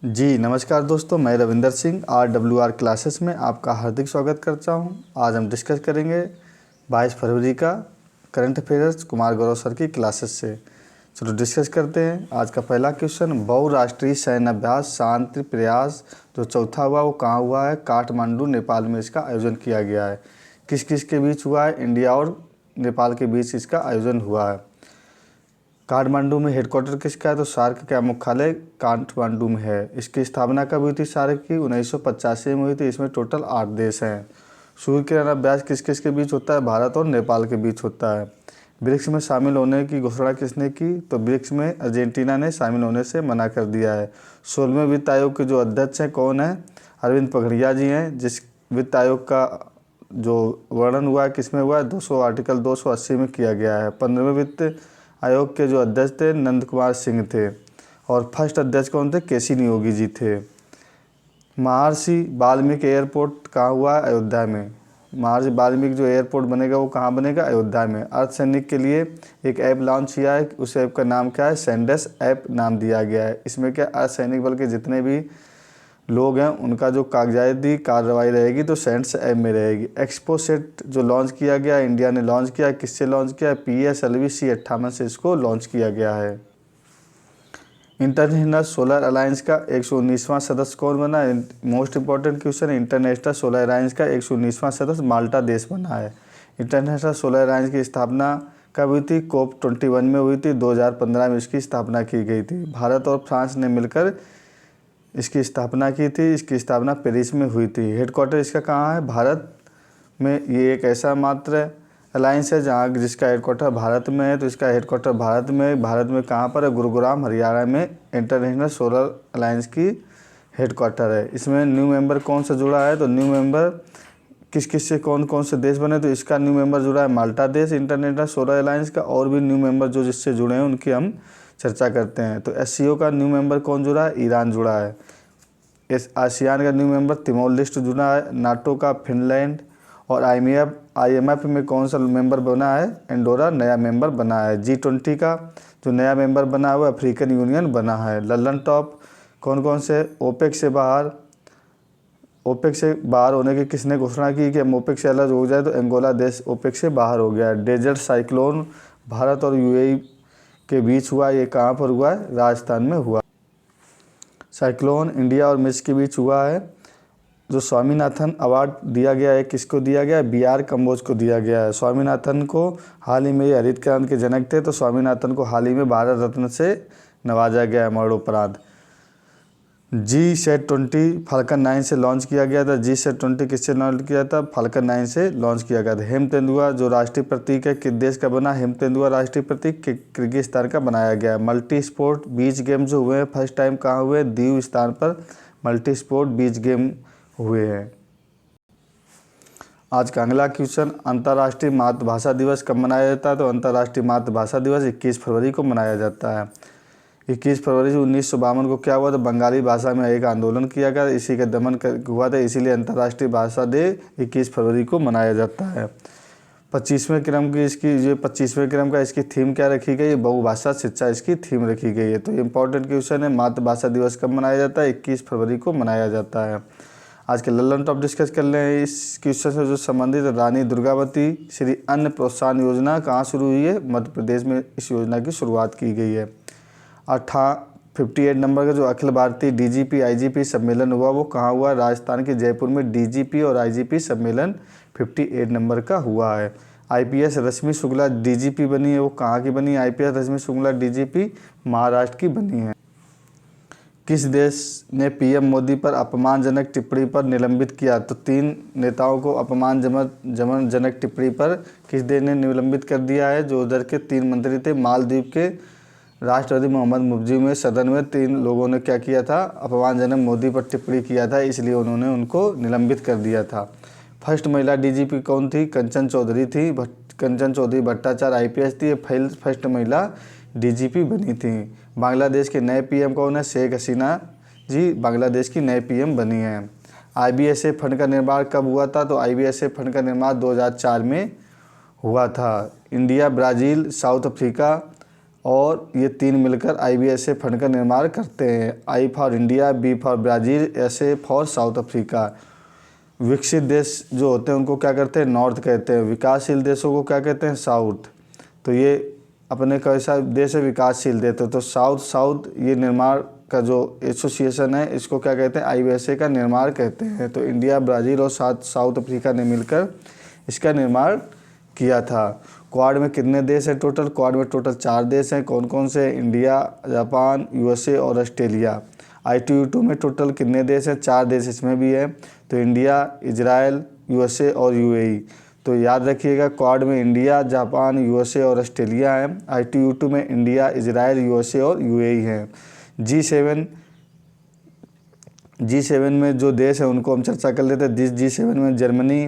जी नमस्कार दोस्तों, मैं रविंदर सिंह RWR क्लासेस में आपका हार्दिक स्वागत करता हूं। आज हम डिस्कस करेंगे 22 फरवरी का current affairs Kumar Gaurav sir की क्लासेस से। चलो डिस्कस करते हैं। आज का पहला क्वेश्चन, बहुराष्ट्रीय सैन्य अभ्यास शांति प्रयास जो चौथा हुआ वो कहाँ हुआ है? काठमांडू नेपाल में इसका आयोजन किया गया है। किस किस के बीच हुआ है? इंडिया और नेपाल के बीच इसका आयोजन हुआ है। काठमांडू में हेडक्वार्टर किसका है? तो सार्क का मुख्यालय काठमांडू में है। इसकी स्थापना कब हुई थी? सार्क की 1985 में हुई थी। इसमें टोटल 8 देश हैं। सूर्य किरण अभ्यास किस किस के बीच होता है? भारत और नेपाल के बीच होता है। ब्रिक्स में शामिल होने की घोषणा किसने की? तो ब्रिक्स में अर्जेंटीना ने शामिल होने से मना कर दिया है। 16वें वित्त आयोग के जो अध्यक्ष हैं कौन है? अरविंद पगड़िया जी हैं। जिस वित्त आयोग का जो वर्णन हुआ है किसमें हुआ है? 200 आर्टिकल 280 में किया गया है। 15वें वित्त आयोग के जो अध्यक्ष थे नंद कुमार सिंह थे और फर्स्ट अध्यक्ष कौन थे? केसी नियोगी जी थे। महर्षि वाल्मीकि एयरपोर्ट कहाँ हुआ है? अयोध्या में। महर्षि वाल्मीकि जो एयरपोर्ट बनेगा वो कहाँ बनेगा? अयोध्या में। अर्ध सैनिक के लिए एक ऐप लॉन्च किया है, उस ऐप का नाम क्या है? सेंडस ऐप नाम दिया गया है। इसमें क्या अर्ध सैनिक बल के जितने भी लोग हैं उनका जो कागजाती कार्रवाई रहेगी तो सेंट्स ऐप में रहेगी। एक्सपो सेट जो लॉन्च किया गया, इंडिया ने लॉन्च किया, किससे लॉन्च किया? PSLV C58 से इसको लॉन्च किया गया है। इंटरनेशनल सोलर अलायंस का 119वां सदस्य कौन बना है? मोस्ट इंपॉर्टेंट क्वेश्चन है। इंटरनेशनल सोलर अलायंस का 119वां सदस्य माल्टा देश बना है। इंटरनेशनल सोलर अलायंस की स्थापना कब हुई थी? COP21 में हुई थी। 2015 में इसकी स्थापना की गई थी। भारत और फ्रांस ने मिलकर इसकी स्थापना की थी। इसकी स्थापना पेरिस में हुई थी। हेडक्वार्टर इसका कहाँ है? भारत में। ये एक ऐसा मात्र अलायंस है जहाँ जिसका हेडक्वार्टर भारत में है, तो इसका हेडक्वार्टर भारत में कहाँ पर है? गुरुग्राम हरियाणा में इंटरनेशनल सोलर अलायंस की हेडक्वार्टर है। इसमें न्यू मेंबर कौन सा जुड़ा है? तो न्यू मेंबर किस किस से कौन कौन से देश बने? तो इसका न्यू मेंबर जुड़ा है माल्टा देश इंटरनेशनल सोलर अलायंस का। और भी न्यू मेंबर जो जिससे जुड़े हैं उनकी हम चर्चा करते हैं। तो SCO का न्यू मेंबर कौन जुड़ा है? ईरान जुड़ा है। इस आसियान का न्यू मेंबर तिमोर लेस्टे जुड़ा है। नाटो का फिनलैंड। और IMF में कौन सा मेंबर बना है? एंडोरा नया मेंबर बना है। G20 का जो नया मेंबर बना हुआ अफ्रीकन यूनियन बना है। लल्लन टॉप कौन कौन से? ओपेक से बाहर होने की किसने घोषणा की कि हम ओपेक से अलग हो जाए? तो अंगोला देश ओपेक से बाहर हो गया है। डेजर्ट साइक्लोन भारत और UAE के बीच हुआ, ये कहाँ पर हुआ है? राजस्थान में हुआ। साइक्लोन इंडिया और मिस्र के बीच हुआ है। जो स्वामीनाथन अवार्ड दिया गया है किसको दिया गया है? BR कम्बोज को दिया गया है। स्वामीनाथन को हाल ही में ये हरित क्रांति के जनक थे, तो स्वामीनाथन को हाल ही में भारत रत्न से नवाजा गया है मरणोपरांत। G-20 फाल्कन 9 से लॉन्च किया गया था। G-20 किससे लॉन्च किया था? फाल्कन 9 से लॉन्च किया गया था। हेम तेंदुआ जो राष्ट्रीय प्रतीक है किस देश का बना? हेम तेंदुआ राष्ट्रीय प्रतीक किर्गिस्तान का बनाया गया है। मल्टी स्पोर्ट बीच गेम जो हुए हैं फर्स्ट टाइम कहाँ हुए? दीव स्थान पर मल्टी स्पोर्ट बीच गेम हुए हैं। आज का अगला क्वेश्चन, अंतर्राष्ट्रीय मातृभाषा दिवस कब मनाया जाता है? तो अंतर्राष्ट्रीय मातृभाषा दिवस 21 फरवरी को मनाया जाता है। 21 फरवरी 1952 को क्या हुआ? तो बंगाली भाषा में एक आंदोलन किया गया, इसी का दमन हुआ था, इसीलिए अंतर्राष्ट्रीय भाषा डे 21 फरवरी को मनाया जाता है। 25वें क्रम की इसकी जो 25वें क्रम का इसकी थीम क्या रखी गई है? बहुभाषा शिक्षा इसकी थीम रखी गई है। तो ये इंपॉर्टेंट क्वेश्चन है। मातृभाषा दिवस कब मनाया जाता है? 21 फरवरी को मनाया जाता है। आज के लल्लन टॉप डिस्कस कर रहे हैं। इस क्वेश्चन से जो संबंधित रानी दुर्गावती श्री अन्न प्रोत्साहन योजना कहाँ शुरू हुई है? मध्य प्रदेश में इस योजना की शुरुआत की गई है। 58 नंबर का जो अखिल भारतीय DGP IGP सम्मेलन हुआ वो कहाँ हुआ? राजस्थान के जयपुर में DGP और IGP सम्मेलन 58 नंबर का हुआ है। IPS रश्मि शुक्ला DGP बनी है, वो कहाँ की बनी है? IPS रश्मि शुक्ला DGP महाराष्ट्र की बनी है। किस देश ने PM मोदी पर अपमानजनक टिप्पणी पर निलंबित किया? तो 3 नेताओं को अपमानजनक टिप्पणी पर किस देश ने निलंबित कर दिया है? जो उधर के 3 मंत्री थे मालदीव के राष्ट्रपति मोहम्मद मुफ्ती में सदन में 3 लोगों ने क्या किया था? अपमानजनक मोदी पर टिप्पणी किया था, इसलिए उन्होंने उनको निलंबित कर दिया था। फर्स्ट महिला DGP कौन थी? कंचन चौधरी थी। कंचन चौधरी भट्टाचार्य IPS थी, फर्स्ट महिला DGP बनी थी। बांग्लादेश के नए PM कौन है? शेख हसीना जी बांग्लादेश की नए PM बनी हैं। IBSA फंड का निर्माण कब हुआ था? तो IBSA फंड का निर्माण 2004 में हुआ था। इंडिया, ब्राज़ील, साउथ अफ्रीका और ये तीन मिलकर IBSA फंड का निर्माण करते हैं। I for India, B for Brazil, SA for south Africa. विकसित देश जो होते हैं उनको क्या करते हैं, नॉर्थ कहते हैं। विकासशील देशों को क्या कहते हैं, साउथ। तो ये अपने कैसा देश है, विकासशील देश। तो साउथ ये निर्माण का जो एसोसिएशन है इसको क्या कहते हैं, IBSA का निर्माण कहते हैं। तो इंडिया, ब्राज़ील और साउथ अफ्रीका ने मिलकर इसका निर्माण किया था। क्वाड में कितने देश हैं टोटल? क्वाड में टोटल 4 देश हैं। कौन कौन से? इंडिया, जापान, USA और ऑस्ट्रेलिया। I2U2 में टोटल कितने देश हैं? 4 देश इसमें भी है। तो इंडिया, इजराइल, USA और UAE। तो याद रखिएगा, क्वाड में इंडिया, जापान, USA और ऑस्ट्रेलिया है। I2U2 में इंडिया, इजराइल, USA और UAE हैं। G7 में जो देश है उनको हम चर्चा कर लेते हैं। G7 में Germany,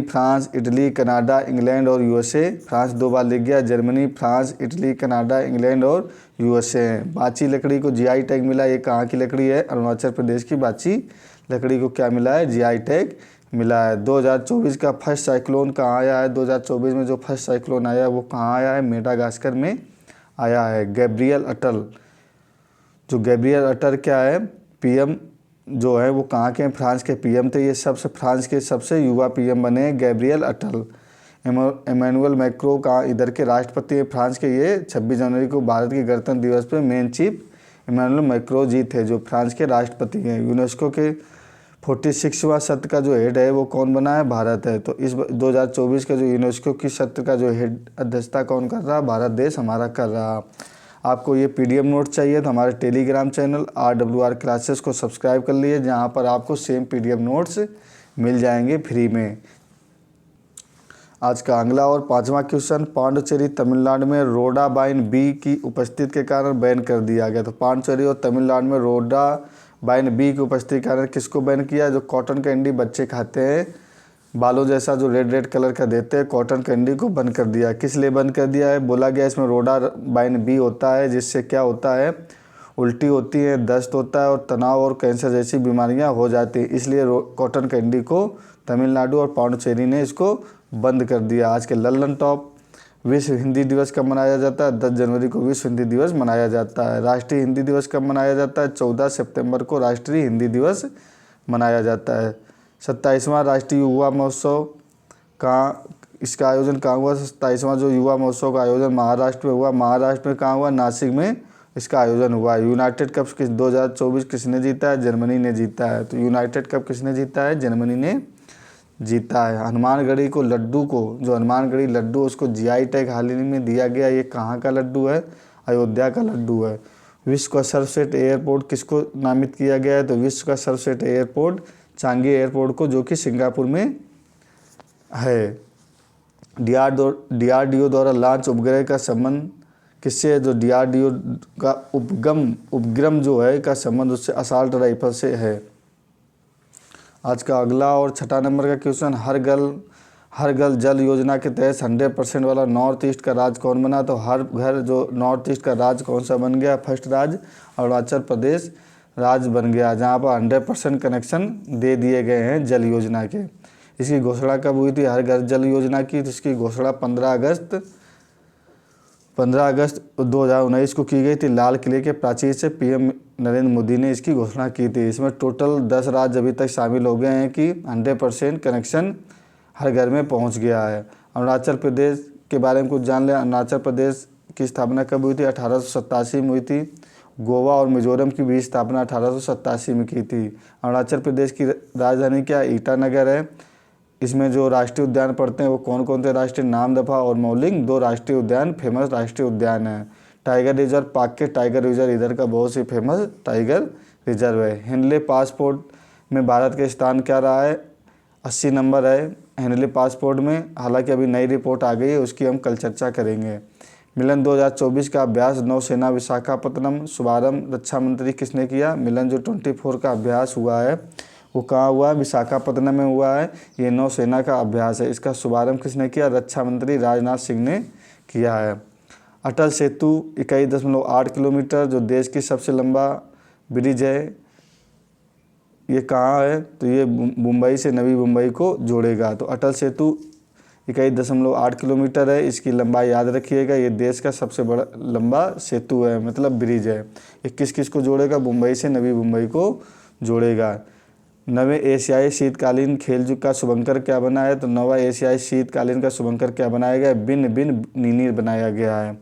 France, Italy, Canada, England और USA। फ्रांस 2 बार लिख गया। Germany, France, Italy, Canada, England और USA हैं। बाची लकड़ी को GI टैग मिला। ये कहाँ की लकड़ी है? अरुणाचल प्रदेश की बाची लकड़ी को क्या मिला है? GI टैग मिला है। 2024 का फर्स्ट साइक्लोन कहाँ आया है? 2024 में जो फर्स्ट साइक्लोन आया है वो कहाँ आया है? मेडागास्कर में आया है। गैब्रियल अटल, जो गैब्रियल अटल क्या है, PM जो है वो कहाँ के हैं? फ्रांस के PM थे। ये फ्रांस के सबसे युवा PM बने हैं गैब्रियल अटल। इमैनुअल मैक्रो कहाँ इधर के राष्ट्रपति हैं? फ्रांस के। ये 26 जनवरी को भारत के गणतंत्र दिवस पर मेन चीफ इमैनुअल मैक्रो जी थे जो फ्रांस के राष्ट्रपति हैं। यूनेस्को के 46वां सत्र का जो हेड है वो कौन बना है? भारत है। तो इस 2024 का जो यूनेस्को की सत्र का जो हेड अध्यक्षता कौन कर रहा? भारत देश हमारा कर रहा। आपको ये PDF नोट चाहिए तो हमारे टेलीग्राम चैनल RWR क्लासेस को सब्सक्राइब कर लिए, जहाँ पर आपको सेम PDF नोट्स मिल जाएंगे फ्री में। आज का अगला और 5वां क्वेश्चन, पांडिचेरी तमिलनाडु में रोडाबाइन बी की उपस्थिति के कारण बैन कर दिया गया। तो पांडिचेरी और तमिलनाडु में रोडाबाइन बी की उपस्थिति के कारण किसको बैन किया? जो कॉटन कैंडी बच्चे खाते हैं, बालों जैसा जो रेड कलर का देते हैं, कॉटन कैंडी को बंद कर दिया। किस लिए बंद कर दिया है? बोला गया इसमें रोडाबाइन बी होता है, जिससे क्या होता है, उल्टी होती है, दस्त होता है और तनाव और कैंसर जैसी बीमारियां हो जाती हैं। इसलिए कॉटन कैंडी को तमिलनाडु और पांडिचेरी ने इसको बंद कर दिया। आज के लल्लन टॉप, विश्व हिंदी दिवस कब मनाया जाता है? 10 जनवरी को विश्व हिंदी दिवस मनाया जाता है। राष्ट्रीय हिंदी दिवस कब मनाया जाता है? 14 सितंबर को राष्ट्रीय हिंदी दिवस मनाया जाता है। 27वां राष्ट्रीय युवा महोत्सव कहाँ, इसका आयोजन कहाँ हुआ? 27वां जो युवा महोत्सव का आयोजन महाराष्ट्र में हुआ। महाराष्ट्र में कहाँ हुआ? नासिक में इसका आयोजन हुआ। यूनाइटेड कप 2024 किसने जीता है? जर्मनी ने जीता है। तो यूनाइटेड कप किसने जीता है? जर्मनी ने जीता है। हनुमानगढ़ी को लड्डू को, जो हनुमानगढ़ी लड्डू उसको GI टैग हाल ही में दिया गया। ये कहाँ का लड्डू है? अयोध्या का लड्डू है। विश्व का सर्वश्रेष्ठ एयरपोर्ट किसको नामित किया गया है? तो विश्व का सर्वश्रेष्ठ एयरपोर्ट चांगी एयरपोर्ट को, जो कि सिंगापुर में है। DRDO द्वारा लॉन्च उपग्रह का संबंध किससे है? जो DRDO का उपग्रह जो है का संबंध उससे असॉल्ट राइफल से है। आज का अगला और 6 नंबर का क्वेश्चन, हर घर जल योजना के तहत 100% वाला नॉर्थ ईस्ट का राज्य कौन बना? तो हर घर जो नॉर्थ ईस्ट का राज्य कौन सा बन गया? फर्स्ट राज्य अरुणाचल प्रदेश राज्य बन गया, जहाँ पर 100% कनेक्शन दे दिए गए हैं जल योजना के। इसकी घोषणा कब हुई थी हर घर जल योजना की? तो इसकी घोषणा 15 अगस्त 2019 को की गई थी। लाल किले के प्राचीर से PM नरेंद्र मोदी ने इसकी घोषणा की थी। इसमें टोटल 10 राज्य अभी तक शामिल हो गए हैं कि 100% कनेक्शन हर घर में पहुंच गया है। अरुणाचल प्रदेश के बारे में कुछ जान लें। अरुणाचल प्रदेश की स्थापना कब हुई थी? 1887 में हुई थी। गोवा और मिजोरम की भी स्थापना 1887 में की थी। अरुणाचल प्रदेश की राजधानी क्या? ईटानगर है। इसमें जो राष्ट्रीय उद्यान पड़ते हैं वो कौन कौन से? राष्ट्रीय नामदफा और मौलिंग 2 राष्ट्रीय उद्यान फेमस राष्ट्रीय उद्यान है। टाइगर रिजर्व पाक के टाइगर रिजर्व इधर का बहुत ही फेमस टाइगर रिजर्व है। हेनले पासपोर्ट में भारत का स्थान क्या रहा है? 80 नंबर है हेनले पासपोर्ट में। हालांकि अभी नई रिपोर्ट आ गई है, उसकी हम कल चर्चा करेंगे। मिलन 2024 का अभ्यास नौसेना विशाखापत्तनम शुभारंभ रक्षा मंत्री किसने किया? मिलन जो 24 का अभ्यास हुआ है वो कहाँ हुआ है? विशाखापत्तनम में हुआ है। ये नौसेना का अभ्यास है। इसका शुभारंभ किसने किया? रक्षा मंत्री राजनाथ सिंह ने किया है। अटल सेतु 21.8 किलोमीटर जो देश की सबसे लंबा ब्रिज है, ये कहाँ है? तो ये मुंबई से नवी मुंबई को जोड़ेगा। तो अटल सेतु 21.8 किलोमीटर है। इसकी लंबाई याद रखिएगा। ये देश का सबसे बड़ा लंबा सेतु है, मतलब ब्रिज है। ये किस किस को जोड़ेगा? मुंबई से नवी मुंबई को जोड़ेगा। नवे एशियाई शीतकालीन खेल का शुभंकर क्या बना है? तो नवा एशियाई शीतकालीन का शुभंकर क्या बनाया गया? बिन बिन नीनी बनाया गया है।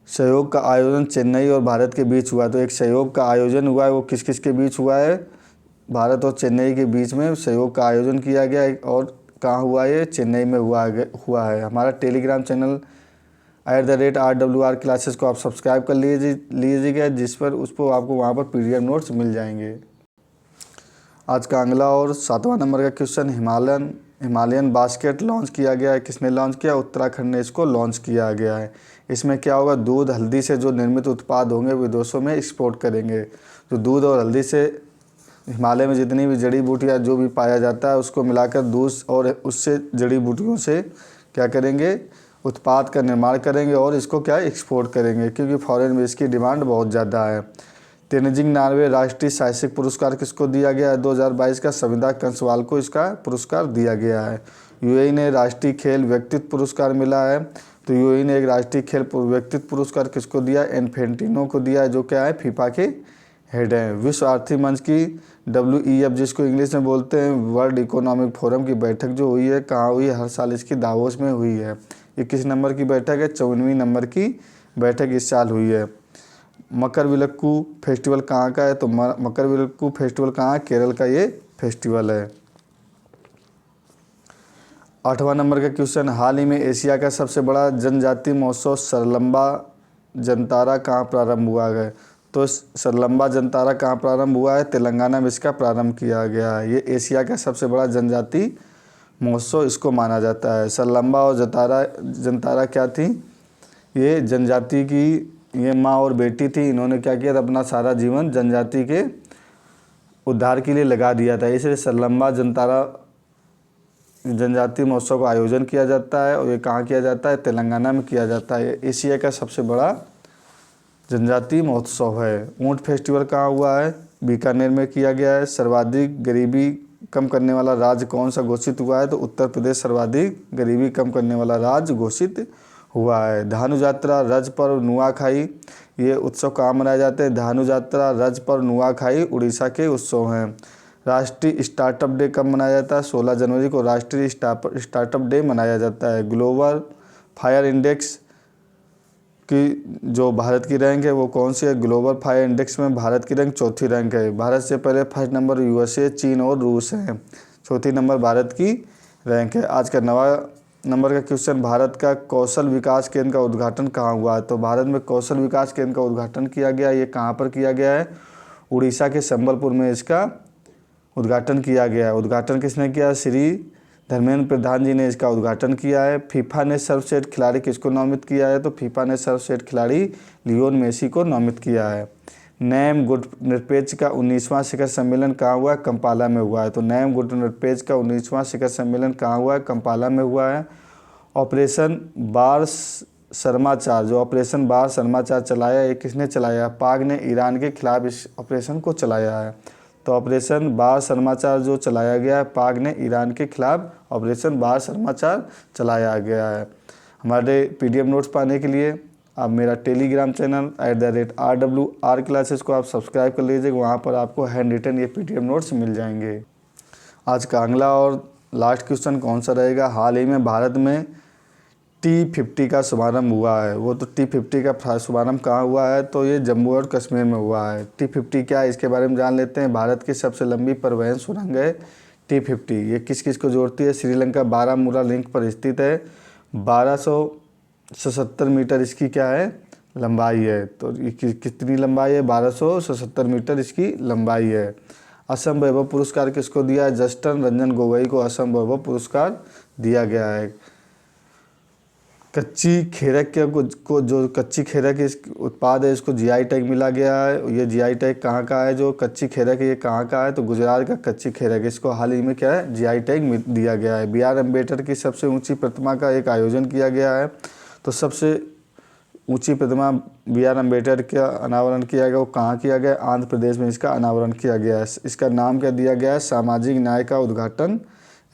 सहयोग का आयोजन चेन्नई और भारत के बीच हुआ। तो एक सहयोग का आयोजन हुआ है, वो किस किस के बीच हुआ है? भारत और चेन्नई के बीच में सहयोग का आयोजन किया गया है। और कहाँ हुआ? ये चेन्नई में हुआ है। हमारा टेलीग्राम चैनल @RWR क्लासेस को आप सब्सक्राइब कर लीजिएगा, जिस पर आपको वहाँ पर PDF नोट्स मिल जाएंगे। आज का अगला और 7वां नंबर का क्वेश्चन, हिमालयन बास्केट लॉन्च किया गया है। किसने लॉन्च किया? उत्तराखंड ने इसको लॉन्च किया गया है। इसमें क्या होगा? दूध हल्दी से जो निर्मित उत्पाद होंगे विदेशों में एक्सपोर्ट करेंगे। तो दूध और हल्दी से हिमालय में जितनी भी जड़ी बूटियाँ जो भी पाया जाता है उसको मिलाकर दूध और उससे जड़ी बूटियों से क्या करेंगे? उत्पाद का निर्माण करेंगे और इसको क्या एक्सपोर्ट करेंगे, क्योंकि फॉरेन में इसकी डिमांड बहुत ज़्यादा है। तेनजिंग नॉर्वे राष्ट्रीय साहसिक पुरस्कार किसको दिया गया है? 2022 का संविदा कंसवाल को इसका पुरस्कार दिया गया है। यूएई ने राष्ट्रीय खेल व्यक्तित्व पुरस्कार मिला है। तो यूएई ने एक राष्ट्रीय खेल व्यक्तित्व पुरस्कार किसको दिया? इन्फेंटिनो को दिया है, जो क्या है? फीफा के हेड हैं। विश्व आर्थिक मंच की WEF, जिसको इंग्लिश में बोलते हैं वर्ल्ड इकोनॉमिक फोरम की बैठक जो हुई है, कहाँ हुई है? हर साल इसकी दावोस में हुई है। ये किस नंबर की बैठक है? 54वीं नंबर की बैठक इस साल हुई है। मकरविलक्कू फेस्टिवल कहाँ का है? तो मकरविलक्कू फेस्टिवल कहाँ है? केरल का ये फेस्टिवल है। 8वां नंबर का क्वेश्चन, हाल ही में एशिया का सबसे बड़ा जनजातीय महोत्सव सरलंबा जनतारा कहाँ प्रारंभ हुआ है? तो सरलंबा जनतारा कहाँ प्रारंभ हुआ है? तेलंगाना में इसका प्रारंभ किया गया है। ये एशिया का सबसे बड़ा जनजातीय महोत्सव इसको माना जाता है। सरलंबा और जनतारा क्या थी? ये जनजाति की ये माँ और बेटी थी। इन्होंने क्या किया था? अपना सारा जीवन जनजाति के उद्धार के लिए लगा दिया था। इसलिए सरलंबा जनतारा जनजातीय महोत्सव का आयोजन किया जाता है। और ये कहाँ किया जाता है? तेलंगाना में किया जाता है। एशिया का सबसे बड़ा जनजातीय महोत्सव है। ऊंट फेस्टिवल कहाँ हुआ है? बीकानेर में किया गया है। सर्वाधिक गरीबी कम करने वाला राज्य कौन सा घोषित हुआ है? तो उत्तर प्रदेश सर्वाधिक गरीबी कम करने वाला राज्य घोषित हुआ है। धानु यात्रा, रज पर्व, नुआखाई, ये उत्सव कहाँ मनाए जाते हैं? धानु यात्रा, रज पर्व, नुआखाई उड़ीसा के उत्सव हैं। राष्ट्रीय स्टार्टअप डे कब मनाया जाता है? 16 जनवरी को राष्ट्रीय स्टार्टअप डे मनाया जाता है। ग्लोबल फायर इंडेक्स की जो भारत की रैंक है वो कौन सी है? ग्लोबल फायर इंडेक्स में भारत की रैंक 4थी रैंक है। भारत से पहले फर्स्ट नंबर USA, चीन और रूस है। 4थी नंबर भारत की रैंक है। आज का 9वां नंबर का क्वेश्चन, भारत का कौशल विकास केंद्र का उद्घाटन कहाँ हुआ है? तो भारत में कौशल विकास केंद्र का उद्घाटन किया गया। ये कहाँ पर किया गया है? उड़ीसा के संबलपुर में इसका उद्घाटन किया गया है। उद्घाटन किसने किया? श्री धर्मेंद्र प्रधान जी ने इसका उद्घाटन किया है। फीफा ने सर्वश्रेष्ठ खिलाड़ी किसको नामित किया है? तो फीफा ने सर्वश्रेष्ठ खिलाड़ी लियोन मेसी को नामित किया है। नैम गुटनिरपेक्ष का 19वां शिखर सम्मेलन कहाँ हुआ है? कंपाला में हुआ है। तो नैम गुटनिरपेक्ष का 19वां शिखर सम्मेलन कहाँ हुआ है? कंपाला में हुआ है। ऑपरेशन बार शर्माचार, जो ऑपरेशन बार शर्माचार चलाया, ये किसने चलाया? पाक ने ईरान के खिलाफ इस ऑपरेशन को चलाया है। तो ऑपरेशन बार शर्माचार जो चलाया गया है, पाक ने ईरान के खिलाफ ऑपरेशन बार शर्माचार चलाया गया है। हमारे PDF नोट्स पाने के लिए आप मेरा टेलीग्राम चैनल @RWR क्लासेस को आप सब्सक्राइब कर लीजिएगा। वहाँ पर आपको हैंड रिटन ये PDF नोट्स मिल जाएंगे। आज का अगला और लास्ट क्वेश्चन कौन सा रहेगा? हाल ही में भारत में T50 का शुभारंभ हुआ है। वो तो T50 का शुभारंभ कहाँ हुआ है? तो ये जम्मू और कश्मीर में हुआ है। T50 क्या है इसके बारे में जान लेते हैं। भारत की सबसे लंबी परिवहन सुरंग है T50। ये किस किस को जोड़ती है? श्रीलंका बारामूला लिंक पर स्थित है। 1277 मीटर इसकी क्या है? लंबाई है। तो कितनी लंबाई है? 1277 मीटर इसकी लंबाई है। असम वैभव पुरस्कार किसको दिया है? जस्टन रंजन गोगोई को असम वैभव पुरस्कार दिया गया है। कच्ची खेरक को जो कच्ची खेरक इस उत्पाद है, इसको GI टैग मिला गया है। ये GI टैग कहाँ का है? जो कच्ची खेरक है ये कहाँ का है? तो गुजरात का कच्ची खेरक, इसको हाल ही में क्या है? GI टैग दिया गया है। BR अम्बेडकर की सबसे ऊंची प्रतिमा का एक आयोजन किया गया है। तो सबसे ऊंची प्रतिमा BR अम्बेडकर का अनावरण किया गया, वो कहाँ किया गया? आंध्र प्रदेश में इसका अनावरण किया गया है। इसका नाम क्या दिया गया है? सामाजिक न्याय का उद्घाटन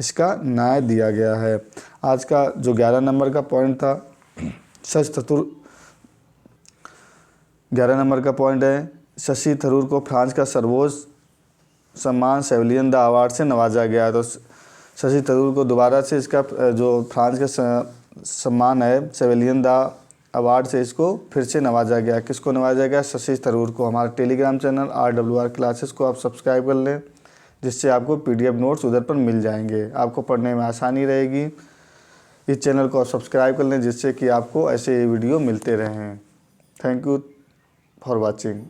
इसका न्याय दिया गया है। आज का जो 11 नंबर का पॉइंट था, 11 नंबर का पॉइंट है, शशि थरूर को फ्रांस का सर्वोच्च सम्मान सेविलियन द अवार्ड से नवाजा गया। तो शशि थरूर को दोबारा से इसका जो फ्रांस का सम्मान है सेविलियन द अवार्ड से इसको फिर से नवाजा गया। किसको नवाजा गया? शशि थरूर को। हमारे टेलीग्राम चैनल RWR क्लासेस को आप सब्सक्राइब कर लें, जिससे आपको PDF नोट्स उधर पर मिल जाएंगे, आपको पढ़ने में आसानी रहेगी। इस चैनल को आप सब्सक्राइब कर लें, जिससे कि आपको ऐसे वीडियो मिलते रहें। Thank you for watching.